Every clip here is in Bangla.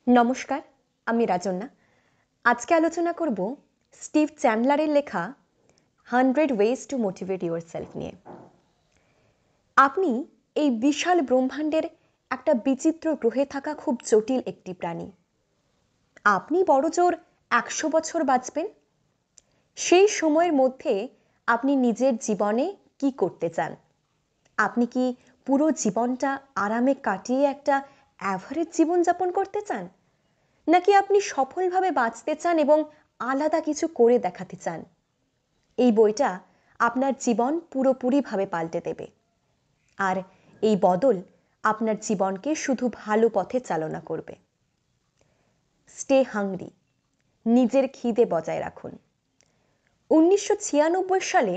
নমস্কার, আমি রাজন্না। আজকে আলোচনা করব স্টিভ চ্যান্ডলারের লেখা 100 ওয়েজ টু মোটিভেট ইয়োরসেলফ নিয়ে। আপনি এই বিশাল ব্রহ্মাণ্ডের একটা বিচিত্র গ্রহে থাকা খুব জটিল একটি প্রাণী। আপনি বড়জোর 100 বছর বাঁচবেন। সেই সময়ের মধ্যে আপনি নিজের জীবনে কি করতে চান? আপনি কি পুরো জীবনটা আরামে কাটিয়ে একটা অ্যাভারেজ জীবনযাপন করতে চান, নাকি আপনি সফলভাবে বাঁচতে চান এবং আলাদা কিছু করে দেখাতে চান? এই বইটা আপনার জীবন পুরোপুরিভাবে পাল্টে দেবে, আর এই বদল আপনার জীবনকে শুধু ভালো পথে চালনা করবে। স্টে হাংরি, নিজের খিদে বজায় রাখুন। 1996 সালে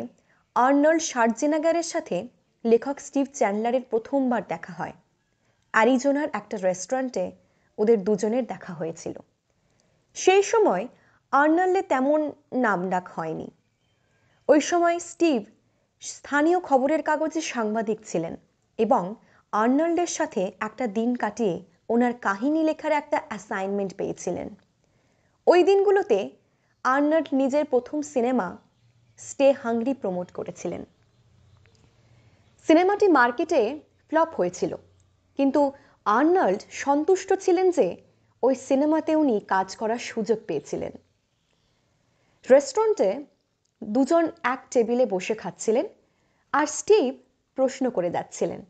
আর্নল্ড শার্জেনাগারের সাথে লেখক স্টিভ চ্যান্ডলারের প্রথমবার দেখা হয়। অ্যারিজোনার একটা রেস্টুরেন্টে ওদের দুজনের দেখা হয়েছিল। সেই সময় আর্নল্ডে তেমন নামডাক হয়নি। ওই সময় স্টিভ স্থানীয় খবরের কাগজে সাংবাদিক ছিলেন এবং আর্নল্ডের সাথে একটা দিন কাটিয়ে ওনার কাহিনী লেখার একটা অ্যাসাইনমেন্ট পেয়েছিলেন। ওই দিনগুলোতে আর্নল্ড নিজের প্রথম সিনেমা স্টে হাংরি প্রমোট করেছিলেন। সিনেমাটি মার্কেটে ফ্লপ হয়েছিল, কিন্তু আর্নল্ড সন্তুষ্ট ছিলেন যে ওই সিনেমাতে উনি কাজ করার সুযোগ পেয়েছিলেন। রেস্টুরেন্টে দুজন এক টেবিলে বসে খাচ্ছিলেন আর স্টিভ প্রশ্ন করে যাচ্ছিলেন।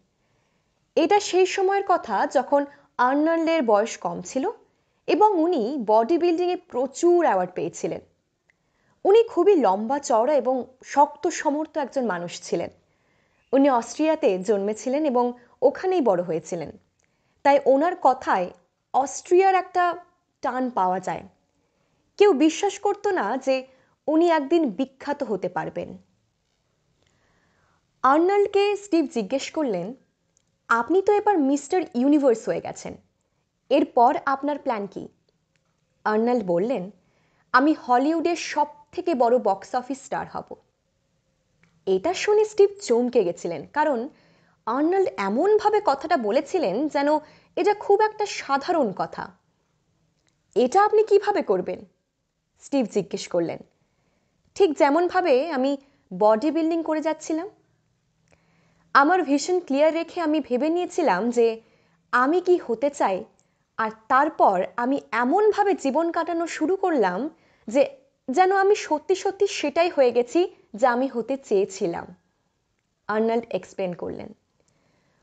এটা সেই সময়ের কথা যখন আর্নল্ডের বয়স কম ছিল এবং উনি বডি বিল্ডিংয়ে প্রচুর অ্যাওয়ার্ড পেয়েছিলেন। উনি খুবই লম্বা চওড়া এবং শক্ত সমর্থ একজন মানুষ ছিলেন। উনি অস্ট্রিয়াতে জন্মেছিলেন এবং ওখানেই বড় হয়েছিলেন, তাই ওনার কথায় অস্ট্রিয়ার একটা টান পাওয়া যায়। কেউ বিশ্বাস করতো না যে উনি একদিন বিখ্যাত হতে পারবেন। আর্নল্ডকে স্টিভ জিজ্ঞেস করলেন, আপনি তো এবার মিস্টার ইউনিভার্স হয়ে গেছেন, এরপর আপনার প্ল্যান কি? আর্নল্ড বললেন, আমি হলিউডের সব থেকে বড় বক্স অফিস স্টার হব। এটা শুনে স্টিভ চমকে গেছিলেন, কারণ আর্নল্ড এমনভাবে কথাটা বলেছিলেন যেন এটা খুব একটা সাধারণ কথা। এটা আপনি কিভাবে করবেন? স্টিভ জিজ্ঞেস করলেন। ঠিক যেমনভাবে আমি বডি বিল্ডিং করে যাচ্ছিলাম। আমার ভিশন ক্লিয়ার রেখে আমি ভেবে নিয়েছিলাম যে আমি কি হতে চাই, আর তারপর আমি এমনভাবে জীবন কাটানো শুরু করলাম যে যেন আমি সত্যি সত্যি সেটাই হয়ে গেছি যা আমি হতে চেয়েছিলাম। আর্নল্ড এক্সপ্লেন করলেন।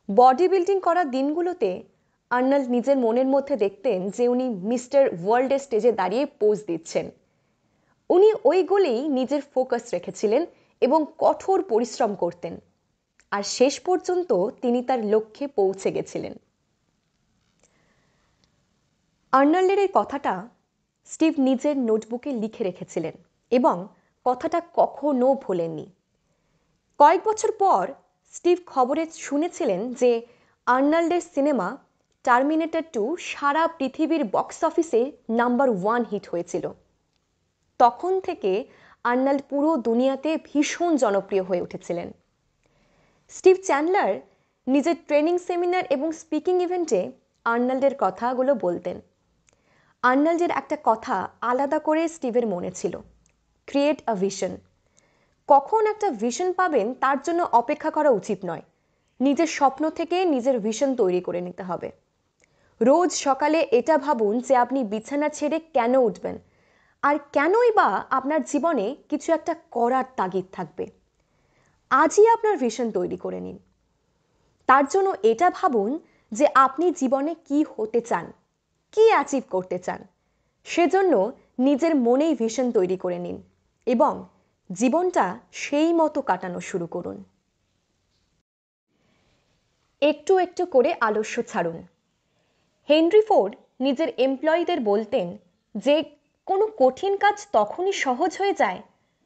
বডি বিল্ডিং করার দিনগুলোতে আর্নল্ড নিজের মনের মধ্যে দেখতেন যে উনি মিস্টার ওয়ার্ল্ডের স্টেজে দাঁড়িয়ে পোজ দিচ্ছেন। উনি ওই গোলেই নিজের ফোকাস রেখেছিলেন এবং কঠোর পরিশ্রম করতেন, আর শেষ পর্যন্ত তিনি তার লক্ষ্যে পৌঁছে গেছিলেন। আর্নল্ডের এই কথাটা স্টিভ নিজের নোটবুকে লিখে রেখেছিলেন এবং কথাটা কখনো ভোলেননি। কয়েক বছর পর স্টিভ খবরে শুনেছিলেন যে আর্নল্ডের সিনেমা টার্মিনেটর 2 সারা পৃথিবীর বক্স অফিসে নাম্বার 1 হিট হয়েছিল। তখন থেকে আর্নল্ড পুরো দুনিয়াতে ভীষণ জনপ্রিয় হয়ে উঠেছিলেন। স্টিভ চ্যান্ডলার নিজের ট্রেনিং সেমিনার এবং স্পিকিং ইভেন্টে আর্নল্ডের কথাগুলো বলতেন। আর্নল্ডের একটা কথা আলাদা করে স্টিভের মনে ছিল, ক্রিয়েট আ ভিশন। কখন একটা ভিশন পাবেন তার জন্য অপেক্ষা করা উচিত নয়। নিজের স্বপ্ন থেকে নিজের ভিশন তৈরি করে নিতে হবে। রোজ সকালে এটা ভাবুন যে আপনি বিছানা ছেড়ে কেন উঠবেন, আর কেনই বা আপনার জীবনে কিছু একটা করার তাগিদ থাকবে। আজই আপনার ভিশন তৈরি করে নিন। তার জন্য এটা ভাবুন যে আপনি জীবনে কি হতে চান, কি অ্যাচিভ করতে চান। সেজন্য নিজের মনেই ভিশন তৈরি করে নিন এবং জীবনটা সেই মতো কাটানো শুরু করুন। একটু একটু করে আলস্য ছাড়ুন। হেনরি ফোর্ড নিজের এমপ্লয়ীদের বলতেন যে কোনো কঠিন কাজ তখনই সহজ হয়ে যায়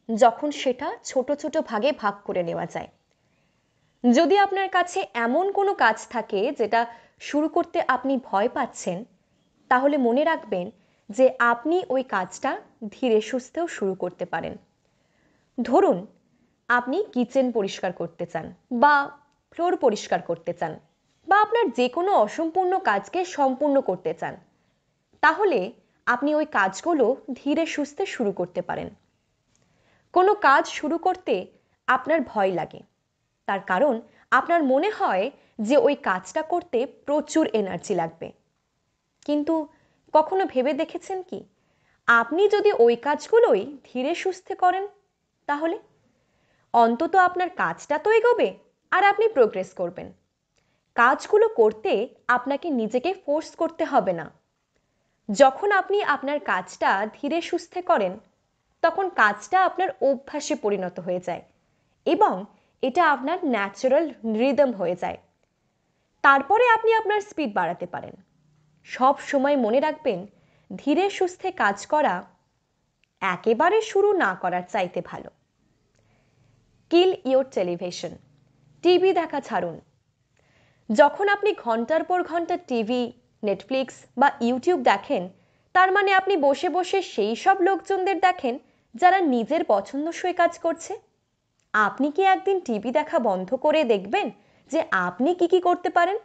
যখন সেটা ছোট ছোট ভাগে ভাগ করে নেওয়া যায়। যদি আপনার কাছে এমন কোনো কাজ থাকে যেটা শুরু করতে আপনি ভয় পাচ্ছেন, তাহলে মনে রাখবেন যে আপনি ওই কাজটা ধীরে সুস্থেও শুরু করতে পারেন। ধরুন আপনি কিচেন পরিষ্কার করতে চান, বা ফ্লোর পরিষ্কার করতে চান, বা আপনার যে কোনো অসম্পূর্ণ কাজকে সম্পূর্ণ করতে চান। তাহলে আপনি ওই কাজগুলো ধীরে সুস্থে শুরু করতে পারেন। কোনো কাজ শুরু করতে আপনার ভয় লাগে, তার কারণ আপনার মনে হয় যে ওই কাজটা করতে প্রচুর এনার্জি লাগবে। কিন্তু কখনো ভেবে দেখেছেন কি, আপনি যদি ওই কাজগুলোই ধীরে সুস্থে করেন, তাহলে অন্তত আপনার কাজটা তো এগোবে আর আপনি প্রোগ্রেস করবেন। কাজগুলো করতে আপনাকে নিজেকে ফোর্স করতে হবে না। যখন আপনি আপনার কাজটা ধীরে সুস্থে করেন, তখন কাজটা আপনার অভ্যাসে পরিণত হয়ে যায় এবং এটা আপনার ন্যাচারাল রিদম হয়ে যায়। তারপরে আপনি আপনার স্পিড বাড়াতে পারেন। সব সময় মনে রাখবেন, ধীরে সুস্থে কাজ করা একেবারে শুরু না করার চাইতে ভালো। কিল ইওর টেলিভিশন। টিভি দেখা ছাড়ুন। যখন আপনি ঘন্টার পর ঘন্টা টিভি, নেটফ্লিক্স বা ইউটিউব দেখেন, তার মানে আপনি বসে বসে সেই সব লোকজনদের দেখেন যারা নিজের পছন্দসই কাজ করছে। আপনি কি একদিন টিভি দেখা বন্ধ করে দেখবেন যে আপনি কি করতে পারেন?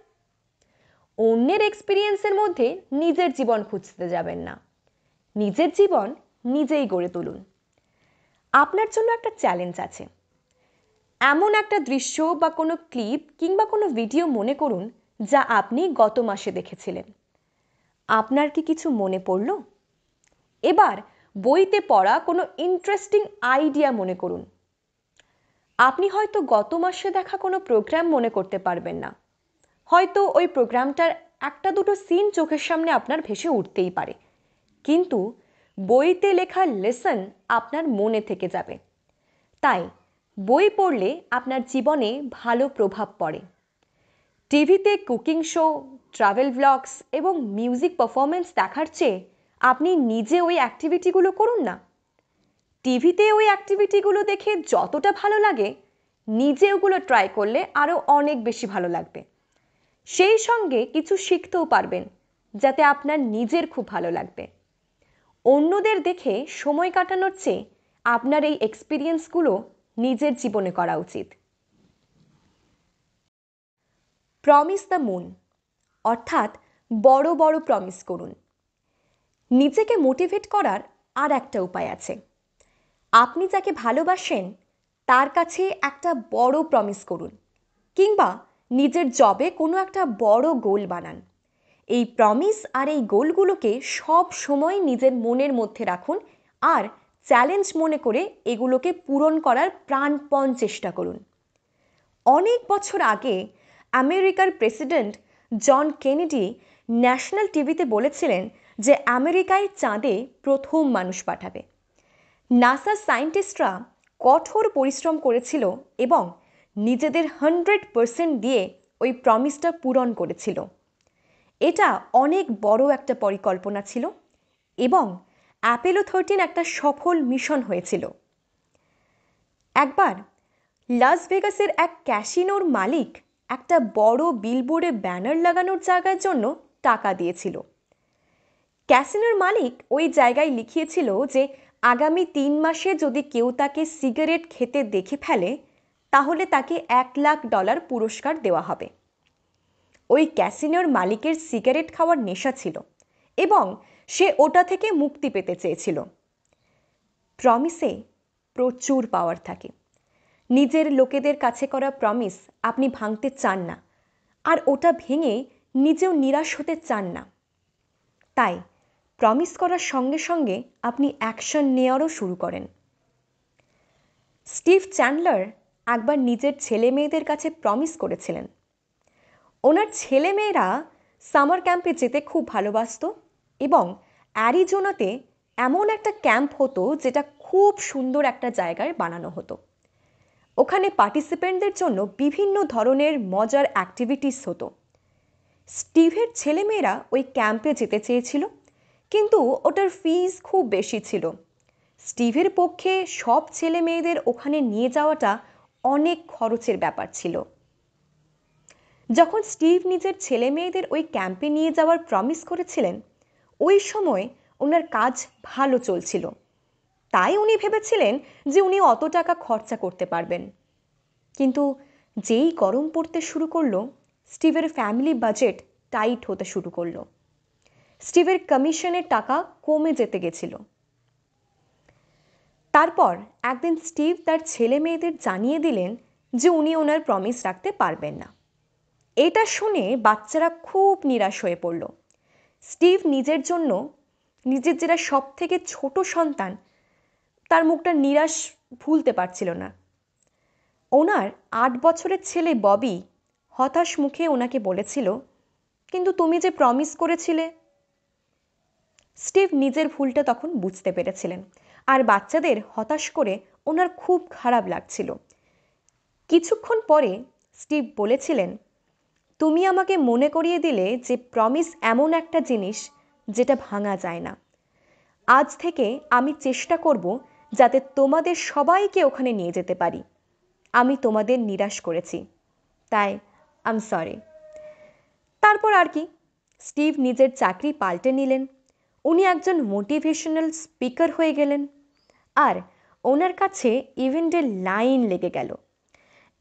অন্যের এক্সপিরিয়েন্সের মধ্যে নিজের জীবন খুঁজতে যাবেন না। নিজের জীবন নিজেই গড়ে তুলুন। আপনার জন্য একটা চ্যালেঞ্জ আছে। এমন একটা দৃশ্য বা কোনো ক্লিপ কিংবা কোনো ভিডিও মনে করুন যা আপনি গত মাসে দেখেছিলেন। আপনার কি কিছু মনে পড়ল? এবার বইতে পড়া কোনো ইন্টারেস্টিং আইডিয়া মনে করুন। আপনি হয়তো গত মাসে দেখা কোনো প্রোগ্রাম মনে করতে পারবেন না। হয়তো ওই প্রোগ্রামটার একটা দুটো সিন চোখের সামনে আপনার ভেসে উঠতেই পারে, কিন্তু বইতে লেখা লেসন আপনার মনে থেকে যাবে। তাই বই পড়লে আপনার জীবনে ভালো প্রভাব পড়ে। টিভিতে কুকিং শো, ট্রাভেল ভ্লগস এবং মিউজিক পারফরমেন্স দেখার চেয়ে আপনি নিজে ওই অ্যাক্টিভিটিগুলো করুন না। টিভিতে ওই অ্যাক্টিভিটিগুলো দেখে যতটা ভালো লাগে, নিজে ওগুলো ট্রাই করলে আরও অনেক বেশি ভালো লাগবে। সেই সঙ্গে কিছু শিখতেও পারবেন, যাতে আপনার নিজের খুব ভালো লাগবে। অন্যদের দেখে সময় কাটানোর চেয়ে আপনার এই এক্সপিরিয়েন্সগুলো নিজের জীবনে করা উচিত। প্রমিস দ্য মুন, অর্থাৎ বড় বড় প্রমিস করুন। নিজেকে মোটিভেট করার আর একটা উপায় আছে। আপনি যাকে ভালোবাসেন তার কাছে একটা বড় প্রমিস করুন, কিংবা নিজের জবে কোনো একটা বড় গোল বানান। এই প্রমিস আর এই গোলগুলোকে সব সময় নিজের মনের মধ্যে রাখুন আর চ্যালেঞ্জ মনে করে এগুলোকে পূরণ করার প্রাণপণ চেষ্টা করুন। অনেক বছর আগে আমেরিকার প্রেসিডেন্ট জন কেনেডি ন্যাশনাল টিভিতে বলেছিলেন যে আমেরিকায় চাঁদে প্রথম মানুষ পাঠাবে। নাসার সায়েন্টিস্টরা কঠোর পরিশ্রম করেছিল এবং নিজেদের 100% দিয়ে ওই প্রমিসটা পূরণ করেছিল। এটা অনেক বড় একটা পরিকল্পনা ছিল এবং অ্যাপোলো 13 একটা সফল মিশন হয়েছিল। একবার লাস ভেগাসের এক ক্যাসিনোর মালিক একটা বড় বিলবোর্ডে ব্যানার লাগানোর জায়গার জন্য টাকা দিয়েছিল। ক্যাসিনোর মালিক ওই জায়গায় লিখিয়েছিল যে আগামী 3 মাসে যদি কেউ তাকে সিগারেট খেতে দেখে ফেলে, তাহলে তাকে $1,00,000 পুরস্কার দেওয়া হবে। ওই ক্যাসিনোর মালিকের সিগারেট খাওয়ার নেশা ছিল এবং সে ওটা থেকে মুক্তি পেতে চেয়েছিল। প্রমিসে প্রচুর পাওয়ার থাকে। নিজের লোকেদের কাছে করা প্রমিস আপনি ভাঙতে চান না, আর ওটা ভেঙে নিজেও নিরাশ হতে চান না। তাই প্রমিস করার সঙ্গে সঙ্গে আপনি অ্যাকশন নেওয়ারও শুরু করেন। স্টিভ চ্যান্ডলার একবার নিজের ছেলে মেয়েদের কাছে প্রমিস করেছিলেন। ওনার ছেলে মেয়েরা সামার ক্যাম্পে যেতে খুব ভালোবাসত এবং অ্যারিজোনাতে এমন একটা ক্যাম্প হতো যেটা খুব সুন্দর একটা জায়গায় বানানো হতো। ওখানে পার্টিসিপেন্টদের জন্য বিভিন্ন ধরনের মজার অ্যাক্টিভিটিস হতো। স্টিভের ছেলেমেয়েরা ওই ক্যাম্পে যেতে চেয়েছিল, কিন্তু ওটার ফিস খুব বেশি ছিল। স্টিভের পক্ষে সব ছেলে মেয়েদের ওখানে নিয়ে যাওয়াটা অনেক খরচের ব্যাপার ছিল। যখন স্টিভ নিজের ছেলে মেয়েদের ওই ক্যাম্পে নিয়ে যাওয়ার প্রমিস করেছিলেন, ওই সময় ওনার কাজ ভালো চলছিল। তাই উনি ভেবেছিলেন যে উনি অত টাকা খরচা করতে পারবেন। কিন্তু যেই গরম পড়তে শুরু করলো, স্টিভের ফ্যামিলি বাজেট টাইট হতে শুরু করলো। স্টিভের কমিশনের টাকা কমে যেতে গেছিল। তারপর একদিন স্টিভ তার ছেলে মেয়েদের জানিয়ে দিলেন যে উনি ওনার প্রমিস রাখতে পারবেন না। এটা শুনে বাচ্চারা খুব নিরাশ হয়ে পড়ল। স্টিভ নিজের যেটা সব থেকে ছোট সন্তান, তার মুখটা নিরাশ ভুলতে পারছিল না। ওনার 8 বছরের ছেলে ববি হতাশ মুখে ওনাকে বলেছিল, কিন্তু তুমি যে প্রমিস করেছিলে। স্টিভ নিজের ভুলটা তখন বুঝতে পেরেছিলেন, আর বাচ্চাদের হতাশ করে ওনার খুব খারাপ লাগছিল। কিছুক্ষণ পরে স্টিভ বলেছিলেন, তুমি আমাকে মনে করিয়ে দিলে যে প্রমিস এমন একটা জিনিস যেটা ভাঙা যায় না। আজ থেকে আমি চেষ্টা করব যাতে তোমাদের সবাইকে ওখানে নিয়ে যেতে পারি। আমি তোমাদের নিরাশ করেছি, তাই আই এম সরি। তারপর আর কি, স্টিভ নিজের চাকরি পাল্টে নিলেন। উনি একজন মোটিভেশনাল স্পিকার হয়ে গেলেন, আর ওনার কাছে ইভেন্টের লাইন লেগে গেল।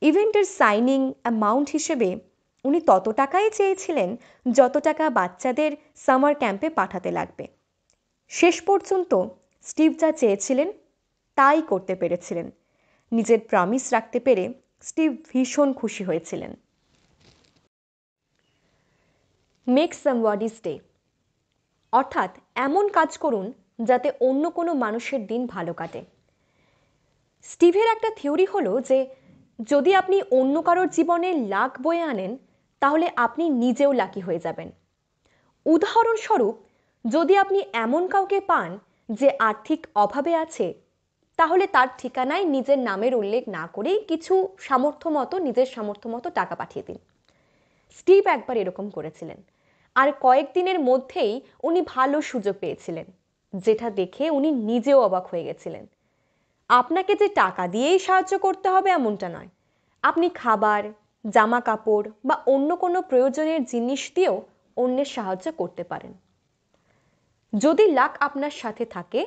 ইভেন্টের সাইনিং অ্যামাউন্ট হিসেবে উনি তত টাকাই চেয়েছিলেন যত টাকা বাচ্চাদের সামার ক্যাম্পে পাঠাতে লাগবে। শেষ পর্যন্ত স্টিভ যা চেয়েছিলেন তাই করতে পেরেছিলেন। নিজের প্রমিস রাখতে পেরে স্টিভ ভীষণ খুশি হয়েছিলেন। মেক সামবডিজ ডে, অর্থাৎ এমন কাজ করুন যাতে অন্য কোনো মানুষের দিন ভালো কাটে। স্টিভের একটা থিওরি হলো যে যদি আপনি অন্য কারোর জীবনে লাক বয়ে আনেন তাহলে আপনি নিজেও লাকি হয়ে যাবেন। উদাহরণস্বরূপ, যদি আপনি এমন কাউকে পান যে আর্থিক অভাবে আছে, তাহলে তার ঠিকানায় নিজের নামের উল্লেখ না করেই নিজের সামর্থ্য মতো টাকা পাঠিয়ে দিন। স্টিভ একবার এরকম করেছিলেন, আর কয়েকদিনের মধ্যেই উনি ভালো সুযোগ পেয়েছিলেন, যেটা দেখে উনি নিজেও অবাক হয়ে গেছিলেন। আপনাকে যে টাকা দিয়েই সাহায্য করতে হবে এমনটা নয়, আপনি খাবার, জামা কাপড় বা অন্য কোনো প্রয়োজনের জিনিস দিয়েও অন্যের সাহায্য করতে পারেন। যদি লাক আপনার সাথে থাকে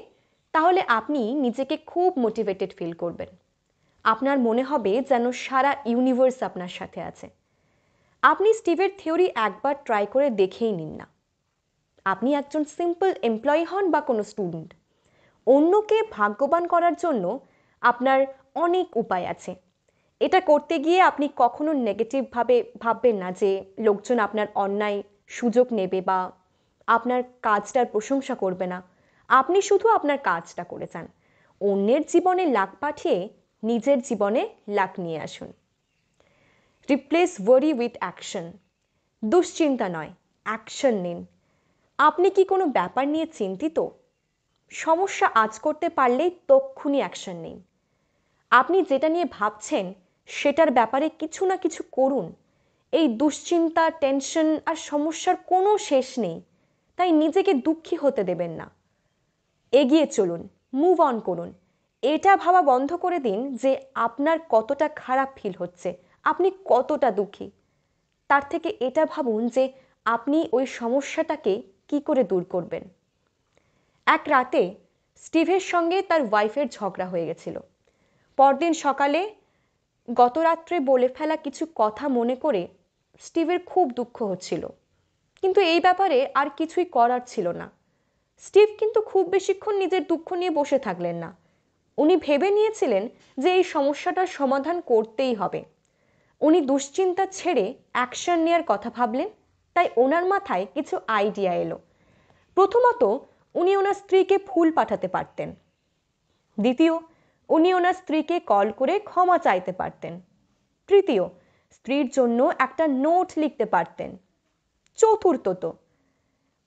তাহলে আপনি নিজেকে খুব মোটিভেটেড ফিল করবেন। আপনার মনে হবে যেন সারা ইউনিভার্স আপনার সাথে আছে। আপনি স্টিভের থিওরি একবার ট্রাই করে দেখেই নিন না। আপনি একজন সিম্পল এমপ্লয়ি হন বা কোনো স্টুডেন্ট, অন্যকে ভাগ্যবান করার জন্য আপনার অনেক উপায় আছে। এটা করতে গিয়ে আপনি কখনো নেগেটিভভাবে ভাববেন না যে লোকজন আপনার অন্যায় সুযোগ নেবে বা আপনার কাজটার প্রশংসা করবে না। আপনি শুধু আপনার কাজটা করে যান। অন্যের জীবনে লাক পাঠিয়ে নিজের জীবনে লাক নিয়ে আসুন। Replace worry with action. দুশ্চিন্তা নয়, অ্যাকশন নিন। আপনি কি কোনো ব্যাপার নিয়ে চিন্তিত? সমস্যা আজ করতে পারলেই তক্ষুনি অ্যাকশন নিন। আপনি যেটা নিয়ে ভাবছেন সেটার ব্যাপারে কিছু না কিছু করুন। এই দুশ্চিন্তা, টেনশন আর সমস্যার কোনো শেষ নেই, তাই নিজেকে দুঃখী হতে দেবেন না। এগিয়ে চলুন, মুভ অন করুন। এটা ভাবা বন্ধ করে দিন যে আপনার কতটা খারাপ ফিল হচ্ছে, আপনি কতটা দুঃখী। তার থেকে এটা ভাবুন যে আপনি ওই সমস্যাটাকে কি করে দূর করবেন। এক রাতে স্টিভের সঙ্গে তার ওয়াইফের ঝগড়া হয়ে গেছিল। পরদিন সকালে গত রাত্রে বলে ফেলা কিছু কথা মনে করে স্টিভের খুব দুঃখ হচ্ছিল, কিন্তু এই ব্যাপারে আর কিছুই করার ছিল না। স্টিভ কিন্তু খুব বেশিক্ষণ নিজের দুঃখ নিয়ে বসে থাকলেন না। উনি ভেবে নিয়েছিলেন যে এই সমস্যাটার সমাধান করতেই হবে। উনি দুশ্চিন্তা ছেড়ে অ্যাকশন নেওয়ার কথা ভাবলেন, তাই ওনার মাথায় কিছু আইডিয়া এলো। প্রথমত, উনি ওনার স্ত্রীকে ফুল পাঠাতে পারতেন। দ্বিতীয়, উনি ওনার স্ত্রীকে কল করে ক্ষমা চাইতে পারতেন। তৃতীয়, স্ত্রীর জন্য একটা নোট লিখতে পারতেন। চতুর্থত,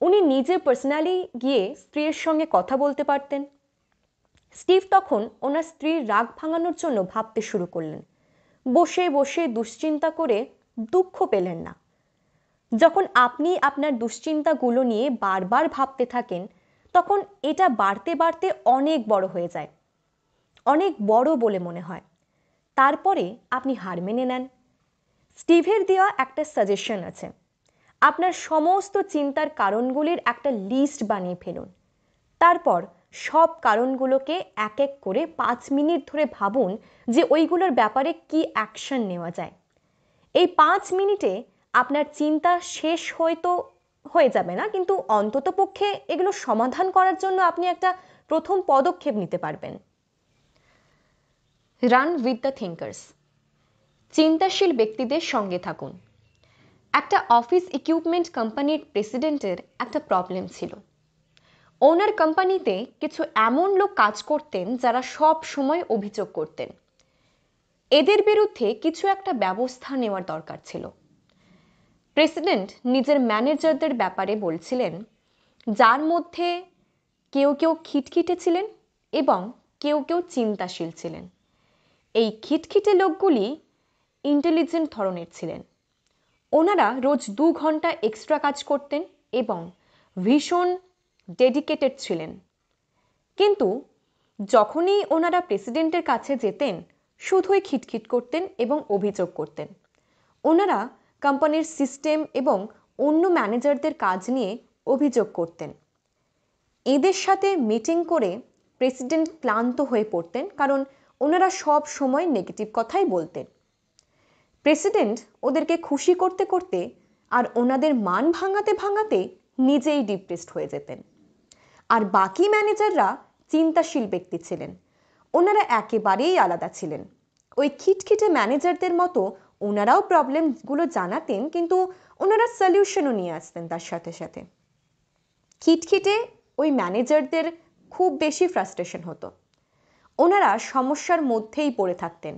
উনি নিজে পার্সোনালি গিয়ে স্ত্রীর সঙ্গে কথা বলতে পারতেন। স্টিভ তখন ওনার স্ত্রীর রাগ ভাঙানোর জন্য ভাবতে শুরু করলেন। বসে বসে দুশ্চিন্তা করে দুঃখ পেলেন না। যখন আপনি আপনার দুশ্চিন্তাগুলো নিয়ে বারবার ভাবতে থাকেন, তখন এটা বাড়তে বাড়তে অনেক বড় হয়ে যায়, অনেক বড় বলে মনে হয়। তারপরে আপনি হার মেনে নেন। স্টিভের দেওয়া একটা সাজেশন আছে। আপনার সমস্ত চিন্তার কারণগুলির একটা লিস্ট বানিয়ে ফেলুন। তারপর সব কারণগুলোকে এক এক করে 5 মিনিট ধরে ভাবুন যে ওইগুলোর ব্যাপারে কি অ্যাকশন নেওয়া যায়। এই 5 মিনিটে আপনার চিন্তা শেষ হয়তো হয়ে যাবে না, কিন্তু অন্ততপক্ষে এগুলো সমাধান করার জন্য আপনি একটা প্রথম পদক্ষেপ নিতে পারবেন। Run with the thinkers. চিন্তাশীল ব্যক্তিদের সঙ্গে থাকুন। একটা অফিস ইকুইপমেন্ট কোম্পানির প্রেসিডেন্টের একটা প্রবলেম ছিল। ওনার কোম্পানিতে কিছু এমন লোক কাজ করতেন যারা সব সময় অভিযোগ করতেন। এদের বিরুদ্ধে কিছু একটা ব্যবস্থা নেওয়ার দরকার ছিল। প্রেসিডেন্ট নিজের ম্যানেজারদের ব্যাপারে বলছিলেন, যার মধ্যে কেউ কেউ খিটখিটে ছিলেন এবং কেউ কেউ চিন্তাশীল ছিলেন। এই খিটখিটে লোকগুলি ইন্টেলিজেন্ট ধরনের ছিলেন। ওনারা রোজ 2 ঘন্টা এক্সট্রা কাজ করতেন এবং ভীষণ ডেডিকেটেড ছিলেন। কিন্তু যখনই ওনারা প্রেসিডেন্টের কাছে যেতেন, শুধুই খিটখিট করতেন এবং অভিযোগ করতেন। ওনারা কোম্পানির সিস্টেম এবং অন্য ম্যানেজারদের কাজ নিয়ে অভিযোগ করতেন। এদের সাথে মিটিং করে প্রেসিডেন্ট ক্লান্ত হয়ে পড়তেন, কারণ ওনারা সব সময় নেগেটিভ কথাই বলতেন। প্রেসিডেন্ট ওদেরকে খুশি করতে করতে আর ওনাদের মান ভাঙাতে ভাঙাতে নিজেই ডিপ্রেসড হয়ে যেতেন। আর বাকি ম্যানেজাররা চিন্তাশীল ব্যক্তি ছিলেন। ওনারা একেবারেই আলাদা ছিলেন। ওই খিটখিটে ম্যানেজারদের মতো ওনারাও প্রবলেমগুলো জানাতেন, কিন্তু ওনারা সলিউশনও নিয়ে আসতেন তার সাথে সাথে। খিটখিটে ওই ম্যানেজারদের খুব বেশি ফ্রাস্ট্রেশন হতো। ওনারা সমস্যার মধ্যেই পড়ে থাকতেন।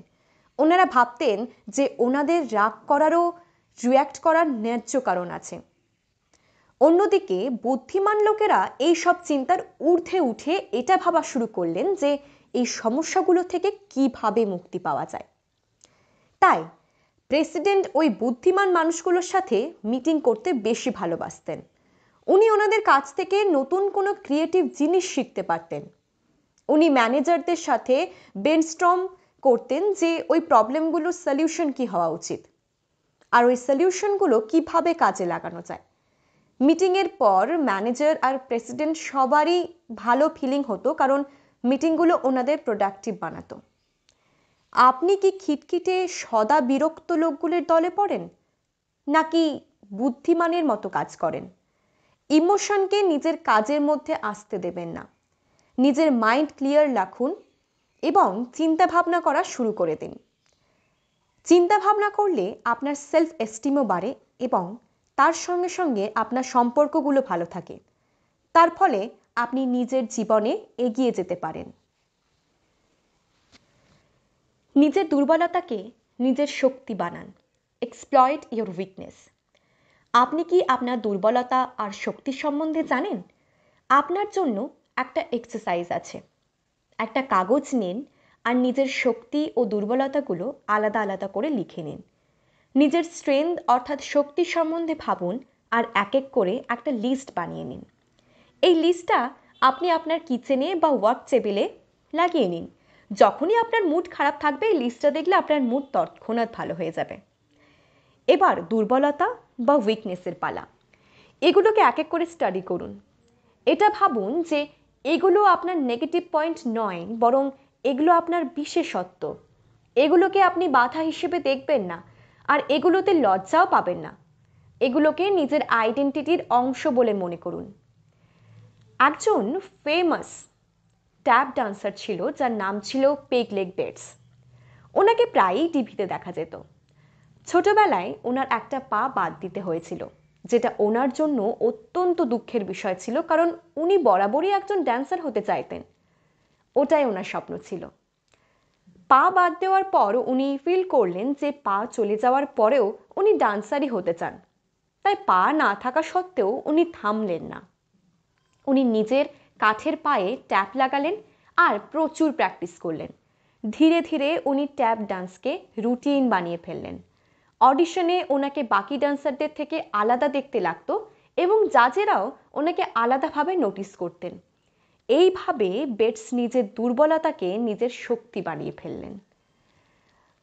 ওনারা ভাবতেন যে ওনাদের রাগ করারও রিয়্যাক্ট করার ন্যায্য কারণ আছে। অন্যদিকে বুদ্ধিমান লোকেরা এই সব চিন্তার ঊর্ধ্বে উঠে এটা ভাবা শুরু করলেন যে এই সমস্যাগুলো থেকে কিভাবে মুক্তি পাওয়া যায়। তাই প্রেসিডেন্ট ওই বুদ্ধিমান মানুষগুলোর সাথে মিটিং করতে বেশি ভালোবাসতেন। উনি ওনাদের কাছ থেকে নতুন কোনো ক্রিয়েটিভ জিনিস শিখতে পারতেন। উনি ম্যানেজারদের সাথে ব্রেনস্টর্ম করতেন যে ওই প্রবলেমগুলোর সলিউশন কি হওয়া উচিত আর ওই সলিউশনগুলো কিভাবে কাজে লাগানো যায়। মিটিংয়ের পর ম্যানেজার আর প্রেসিডেন্ট সবারই ভালো ফিলিং হতো, কারণ মিটিংগুলো ওনাদের প্রোডাক্টিভ বানাতো। আপনি কি খিটখিটে সদা বিরক্ত লোকগুলোর দলে পড়েন, নাকি বুদ্ধিমানের মতো কাজ করেন? ইমোশনকে নিজের কাজের মধ্যে আসতে দেবেন না। নিজের মাইন্ড ক্লিয়ার রাখুন এবং চিন্তা ভাবনা করা শুরু করে দিন। চিন্তা ভাবনা করলে আপনার সেলফ এস্টিমও বাড়ে এবং তার সঙ্গে সঙ্গে আপনার সম্পর্কগুলো ভালো থাকে। তার ফলে আপনি নিজের জীবনে এগিয়ে যেতে পারেন। নিজের দুর্বলতাকে নিজের শক্তি বানান। Exploit your weakness. আপনি কি আপনার দুর্বলতা আর শক্তি সম্বন্ধে জানেন? আপনার জন্য একটা এক্সারসাইজ আছে। একটা কাগজ নিন আর নিজের শক্তি ও দুর্বলতাগুলো আলাদা আলাদা করে লিখে নিন। নিজের স্ট্রেংথ অর্থাৎ শক্তি সম্বন্ধে ভাবুন আর এক এক করে একটা লিস্ট বানিয়ে নিন। এই লিস্টটা আপনি আপনার কিচেনে বা ওয়ার্ক টেবিলে লাগিয়ে নিন। যখনই আপনার মুড খারাপ থাকবে, এই লিস্টটা দেখলে আপনার মুড তৎক্ষণাৎ ভালো হয়ে যাবে। এবার দুর্বলতা বা উইকনেসের পালা। এগুলোকে এক এক করে স্টাডি করুন। এটা ভাবুন যে এগুলো আপনার নেগেটিভ পয়েন্ট নয়, বরং এগুলো আপনার বিশেষত্ব। এগুলোকে আপনি বাধা হিসেবে দেখবেন না আর এগুলোতে লজ্জাও পাবেন না। এগুলোকে নিজের আইডেন্টিটির অংশ বলে মনে করুন। একজন ফেমাস ট্যাপ ডান্সার ছিল যার নাম ছিল পেগ লেগ বেটস। ওনাকে প্রায়ই টিভিতে দেখা যেত। ছোটবেলায় ওনার একটা পা বাদ দিতে হয়েছিল, যেটা ওনার জন্য অত্যন্ত দুঃখের বিষয় ছিল, কারণ উনি বরাবরই একজন ড্যান্সার হতে চাইতেন। ওটাই ওনার স্বপ্ন ছিল। পা বাদ দেওয়ার পর উনি ফিল করলেন যে পা চলে যাওয়ার পরেও উনি ডান্সারই হতে চান। তাই পা না থাকা সত্ত্বেও উনি থামলেন না। উনি নিজের কাঠের পায়ে ট্যাপ লাগালেন আর প্রচুর প্র্যাকটিস করলেন। ধীরে ধীরে উনি ট্যাপ ডান্সকে রুটিন বানিয়ে ফেললেন। অডিশনে ওনাকে বাকি ডান্সারদের থেকে আলাদা দেখতে লাগতো এবং জাজেরাও ওনাকে আলাদাভাবে নোটিস করতেন। এইভাবে বেটস নিজের দুর্বলতাকে নিজের শক্তি বানিয়ে ফেললেন।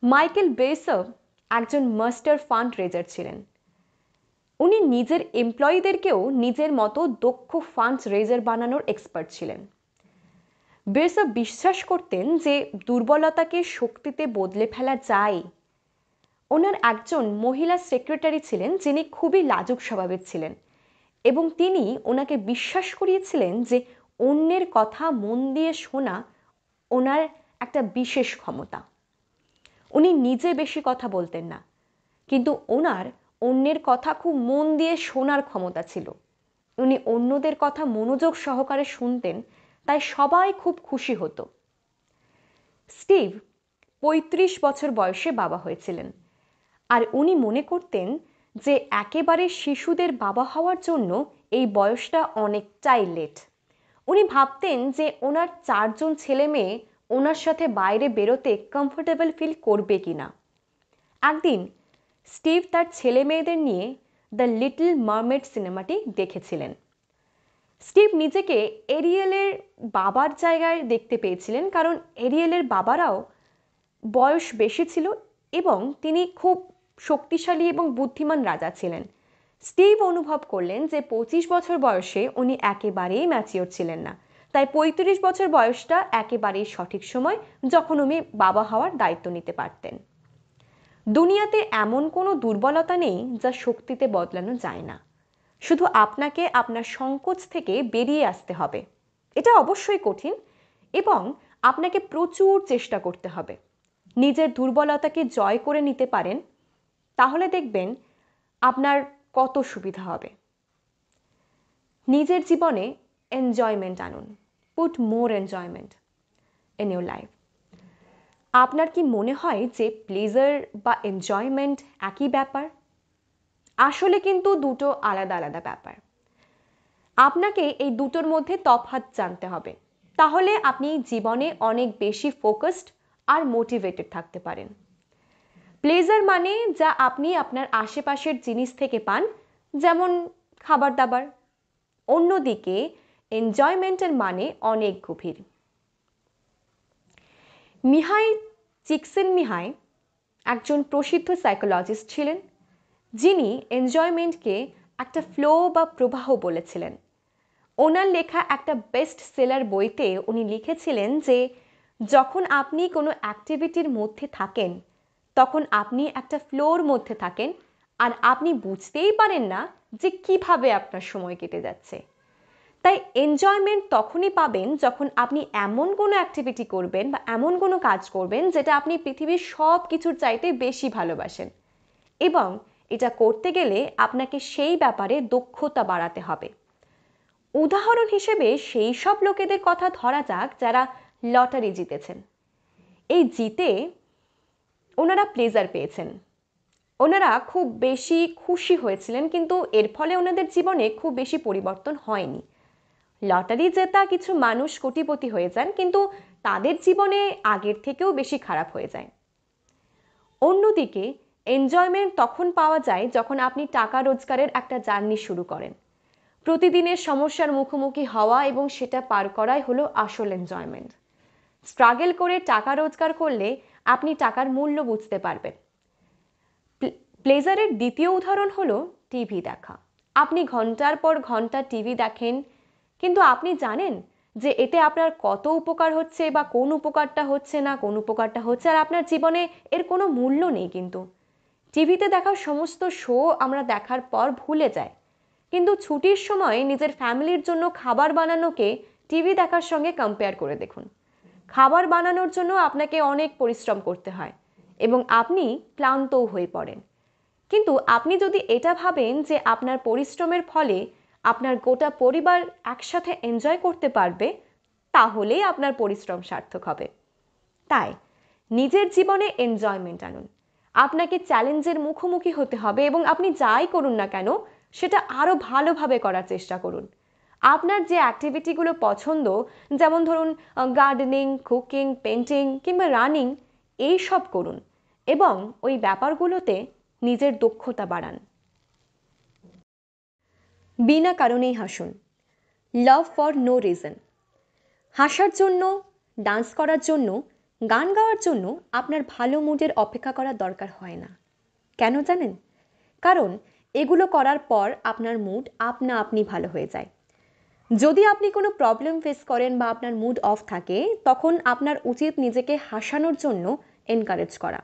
মাইকেল বেসভ একজন মাস্টার ফান্ড রেজার ছিলেন। উনি নিজের এমপ্লয়ীদেরকেও নিজের মতো দক্ষ ফান্ড রেজার বানানোর এক্সপার্ট ছিলেন। বেসভ বিশ্বাস করতেন যে দুর্বলতাকে শক্তিতে বদলে ফেলা যায়। ওনার একজন মহিলা সেক্রেটারি ছিলেন যিনি খুবই লাজুক স্বভাবের ছিলেন। এবং তিনি ওনাকে বিশ্বাস করিয়েছিলেন যে অন্যের কথা মন দিয়ে শোনা ওনার একটা বিশেষ ক্ষমতা। উনি নিজে বেশি কথা বলতেন না, কিন্তু ওনার অন্যের কথা খুব মন দিয়ে শোনার ক্ষমতা ছিল। উনি অন্যদের কথা মনোযোগ সহকারে শুনতেন, তাই সবাই খুব খুশি হতো। স্টিভ ৩৫ বছর বয়সে বাবা হয়েছিলেন, আর উনি মনে করতেন যে একেবারে শিশুদের বাবা হওয়ার জন্য এই বয়সটা অনেকটাই লেট। উনি ভাবতেন যে ওনার 4 জন ছেলে মেয়ে ওনার সাথে বাইরে বেরোতে কমফোর্টেবল ফিল করবে কিনা। একদিন স্টিভ তার ছেলে মেয়েদের নিয়ে দ্য লিটল মারমেড সিনেমাটি দেখেছিলেন। স্টিভ নিজেকে এরিয়েলের বাবার জায়গায় দেখতে পেয়েছিলেন, কারণ এরিয়েলের বাবারাও বয়স বেশি ছিল এবং তিনি খুব শক্তিশালী এবং বুদ্ধিমান রাজা ছিলেন। স্টিভ অনুভব করলেন যে 25 বছর বয়সে উনি একেবারেই ম্যাচিওর ছিলেন না, তাই 35 বছর বয়সটা একেবারেই সঠিক সময় যখন উনি বাবা হওয়ার দায়িত্ব নিতে পারতেন। দুনিয়াতে এমন কোনো দুর্বলতা নেই যা শক্তিতে বদলানো যায় না। শুধু আপনাকে আপনার সংকোচ থেকে বেরিয়ে আসতে হবে। এটা অবশ্যই কঠিন এবং আপনাকে প্রচুর চেষ্টা করতে হবে। নিজের দুর্বলতাকে জয় করে নিতে পারেন, তাহলে দেখবেন আপনার কত সুবিধা হবে। নিজের জীবনে এনজয়মেন্ট আনুন। Put more enjoyment in your life. আপনার কি মনে হয় যে প্লেজার বা এনজয়মেন্ট একই ব্যাপার? আসলে কিন্তু দুটো আলাদা আলাদা ব্যাপার। আপনাকে এই দুটোর মধ্যে তফাৎ জানতে হবে, তাহলে আপনি জীবনে অনেক বেশি ফোকাসড আর মোটিভেটেড থাকতে পারেন। প্লেজার মানে যা আপনি আপনার আশেপাশের জিনিস থেকে পান, যেমন খাবার দাবার। অন্যদিকে এনজয়মেন্টের মানে অনেক গভীর। মিহাই চিকসিনমিহাই একজন প্রসিদ্ধ সাইকোলজিস্ট ছিলেন, যিনি এনজয়মেন্টকে একটা ফ্লো বা প্রবাহ বলেছিলেন। ওনার লেখা একটা বেস্ট সেলার বইতে উনি লিখেছিলেন যে যখন আপনি কোনো অ্যাক্টিভিটির মধ্যে থাকেন, তখন আপনি একটা ফ্লোর মধ্যে থাকেন আর আপনি বুঝতেই পারেন না যে কিভাবে আপনার সময় কেটে যাচ্ছে। তাই এনজয়মেন্ট তখনই পাবেন যখন আপনি এমন কোনো অ্যাক্টিভিটি করবেন বা এমন কোনো কাজ করবেন যেটা আপনি পৃথিবীর সব কিছুর চাইতে বেশি ভালোবাসেন, এবং এটা করতে গেলে আপনাকে সেই ব্যাপারে দক্ষতা বাড়াতে হবে। উদাহরণ হিসেবে সেই সব লোকেদের কথা ধরা যাক যারা লটারি জিতেছেন। এই জিতে ওনারা প্লেজার পেয়েছেন, ওনারা খুব বেশি খুশি হয়েছিলেন, কিন্তু এর ফলে ওনাদের জীবনে খুব বেশি পরিবর্তন হয়নি। লটারি জেতা কিছু মানুষ কোটিপতি হয়ে যান, কিন্তু তাদের জীবনে আগের থেকেও বেশি খারাপ হয়ে যায়। অন্যদিকে এনজয়মেন্ট তখন পাওয়া যায় যখন আপনি টাকা রোজগারের একটা জার্নি শুরু করেন। প্রতিদিনের সমস্যার মুখোমুখি হওয়া এবং সেটা পার করাই হলো আসল এনজয়মেন্ট। স্ট্রাগল করে টাকা রোজগার করলে আপনি টাকার মূল্য বুঝতে পারবেন। প্লেজারের দ্বিতীয় উদাহরণ হলো টিভি দেখা। আপনি ঘন্টার পর ঘন্টা টিভি দেখেন, কিন্তু আপনি জানেন যে এতে আপনার কত উপকার হচ্ছে বা কোন উপকারটা হচ্ছে না, কোন উপকারটা হচ্ছে, আর আপনার জীবনে এর কোনো মূল্য নেই। কিন্তু টিভিতে দেখা সমস্ত শো আমরা দেখার পর ভুলে যাই, কিন্তু ছুটির সময় নিজের ফ্যামিলির জন্য খাবার বানানোকে টিভি দেখার সঙ্গে কম্পেয়ার করে দেখুন। খাবার বানানোর জন্য আপনাকে অনেক পরিশ্রম করতে হয় এবং আপনি ক্লান্তও হয়ে পড়েন, কিন্তু আপনি যদি এটা ভাবেন যে আপনার পরিশ্রমের ফলে আপনার গোটা পরিবার একসাথে এনজয় করতে পারবে, তাহলেই আপনার পরিশ্রম সার্থক হবে। তাই নিজের জীবনে এনজয়মেন্ট আনুন। আপনাকে চ্যালেঞ্জের মুখোমুখি হতে হবে এবং আপনি যাই করুন না কেন সেটা আরো ভালোভাবে করার চেষ্টা করুন। আপনার যে অ্যাক্টিভিটিগুলো পছন্দ, যেমন ধরুন গার্ডেনিং, কুকিং, পেন্টিং কিংবা রানিং, এই সব করুন এবং ওই ব্যাপারগুলোতে নিজের দক্ষতা বাড়ান। বিনা কারণেই হাসুন। Love for no reason. হাসার জন্য, ডান্স করার জন্য, গান গাওয়ার জন্য আপনার ভালো মুডের অপেক্ষা করার দরকার হয় না। কেন জানেন? কারণ এগুলো করার পর আপনার মুড আপনা আপনি ভালো হয়ে যায়। যদি আপনি কোনো প্রবলেম ফেস করেন বা আপনার মুড অফ থাকে, তখন আপনার উচিত নিজেকে হাসানোর জন্য এনকারেজ করা।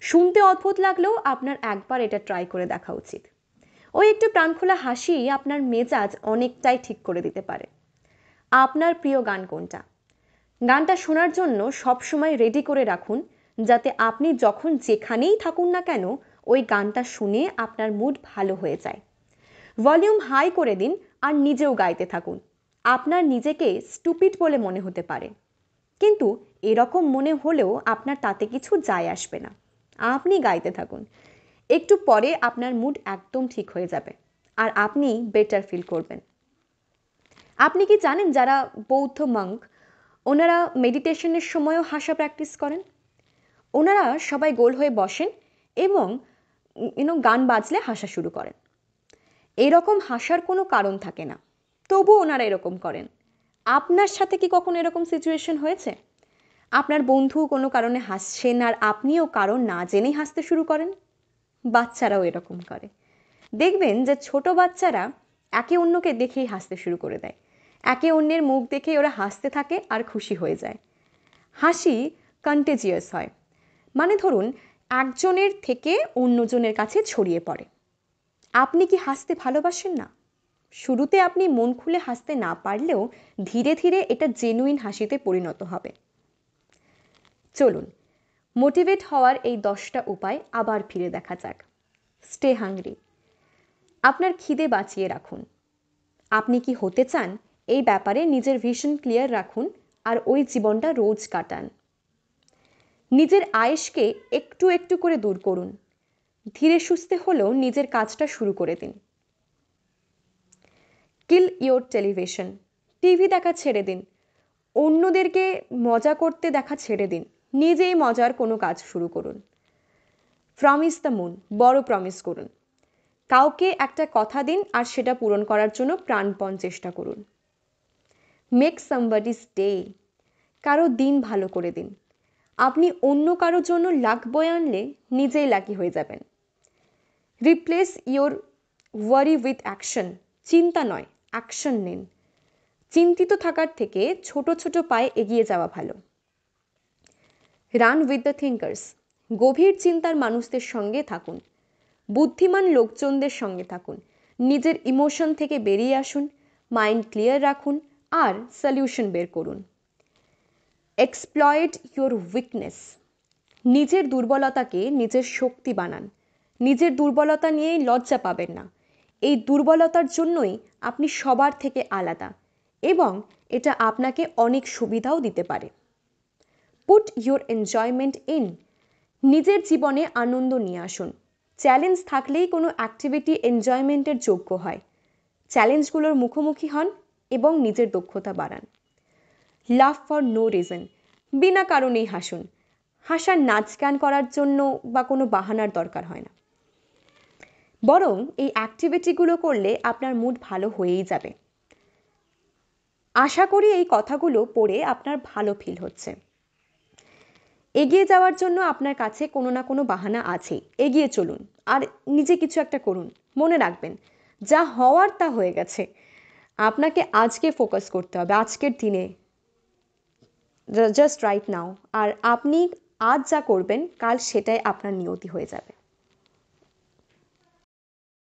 শুনতে অদ্ভুত লাগলেও আপনার একবার এটা ট্রাই করে দেখা উচিত। ওই একটু প্রাণখোলা হাসি আপনার মেজাজ অনেকটাই ঠিক করে দিতে পারে। আপনার প্রিয় গান কোনটা? গানটা শোনার জন্য সবসময় রেডি করে রাখুন, যাতে আপনি যখন যেখানেই থাকুন না কেন ওই গানটা শুনে আপনার মুড ভালো হয়ে যায়। ভলিউম হাই করে দিন আর নিজেও গাইতে থাকুন। আপনার নিজেকে স্টুপিড বলে মনে হতে পারে, কিন্তু এরকম মনে হলেও আপনার তাতে কিছু যায় আসবে না। আপনি গাইতে থাকুন, একটু পরে আপনার মুড একদম ঠিক হয়ে যাবে আর আপনি বেটার ফিল করবেন। আপনি কি জানেন যারা বৌদ্ধ মঙ্ক, ওনারা মেডিটেশনের সময়ও হাসা প্র্যাকটিস করেন? ওনারা সবাই গোল হয়ে বসেন এবং গান বাজলে হাসা শুরু করেন। এরকম হাসার কোনো কারণ থাকে না, তবু ওনারা এরকম করেন। আপনার সাথে কি কখনো এরকম সিচুয়েশন হয়েছে? আপনার বন্ধু কোনো কারণে হাসছেন আর আপনিও কারণ না জেনেই হাসতে শুরু করেন? বাচ্চারাও এরকম করে। দেখবেন যে ছোট বাচ্চারা একে অন্যকে দেখেই হাসতে শুরু করে দেয়। একে অন্যের মুখ দেখেই ওরা হাসতে থাকে আর খুশি হয়ে যায়। হাসি কন্টেজিয়াস হয়, মানে ধরুন একজনের থেকে অন্যজনের কাছে ছড়িয়ে পড়ে। আপনি কি হাসতে ভালোবাসেন না? শুরুতে আপনি মন খুলে হাসতে না পারলেও ধীরে ধীরে এটা জেনুইন হাসিতে পরিণত হবে। চলুন মোটিভেট হওয়ার এই 10টা উপায় আবার ফিরে দেখা যাক। Stay hungry. আপনার খিদে বাঁচিয়ে রাখুন। আপনি কি হতে চান এই ব্যাপারে নিজের ভিশন ক্লিয়ার রাখুন আর ওই জীবনটা রোজ কাটান। নিজের আয়েশকে একটু একটু করে দূর করুন। ধীরে সুস্থে হলেও নিজের কাজটা শুরু করে দিন। কিল ইয়োর টেলিভিশন। টিভি দেখা ছেড়ে দিন। অন্যদেরকে মজা করতে দেখা ছেড়ে দিন। নিজেই মজার কোনো কাজ শুরু করুন। Promise the moon. বড় প্রমিস করুন। কাউকে একটা কথা দিন আর সেটা পূরণ করার জন্য প্রাণপণ চেষ্টা করুন। Make somebody's day. কারো দিন ভালো করে দিন। আপনি অন্য কারোর জন্য লাক বয়ে আনলে নিজেই লাকি হয়ে যাবেন। Replace your worry with action. চিন্তা নয়, অ্যাকশন নিন। চিন্তিত থাকার থেকে ছোট ছোট পায়ে এগিয়ে যাওয়া ভালো। Run with the thinkers. গভীর চিন্তার মানুষদের সঙ্গে থাকুন। বুদ্ধিমান লোকজনদের সঙ্গে থাকুন। নিজের ইমোশন থেকে বেরিয়ে আসুন, মাইন্ড ক্লিয়ার রাখুন আর সলিউশন বের করুন। Exploit your weakness. নিজের দুর্বলতাকে নিজের শক্তি বানান। নিজের দুর্বলতা নিয়েই লজ্জা পাবেন না। এই দুর্বলতার জন্যই আপনি সবার থেকে আলাদা এবং এটা আপনাকে অনেক সুবিধাও দিতে পারে। Put your enjoyment in. নিজের জীবনে আনন্দ নিয়ে আসুন। চ্যালেঞ্জ থাকলেই কোনো অ্যাক্টিভিটি এনজয়মেন্টের যোগ্য হয়। চ্যালেঞ্জগুলোর মুখোমুখি হন এবং নিজের দক্ষতা বাড়ান। Love for no reason. বিনা কারণেই হাসুন। হাসার নাচ গান করার জন্য বা কোনো বাহানার দরকার হয় না, বরং এই অ্যাক্টিভিটিগুলো করলে আপনার মুড ভালো হয়েই যাবে। আশা করি এই কথাগুলো পড়ে আপনার ভালো ফিল হচ্ছে। এগিয়ে যাওয়ার জন্য আপনার কাছে কোনো না কোনো বাহানা আছেই। এগিয়ে চলুন আর নিজে কিছু একটা করুন। মনে রাখবেন, যা হওয়ার তা হয়ে গেছে। আপনাকে আজকে ফোকাস করতে হবে, আজকের দিনে, জাস্ট রাইট নাও। আর আপনি আজ যা করবেন কাল সেটাই আপনার নিয়তি হয়ে যাবে।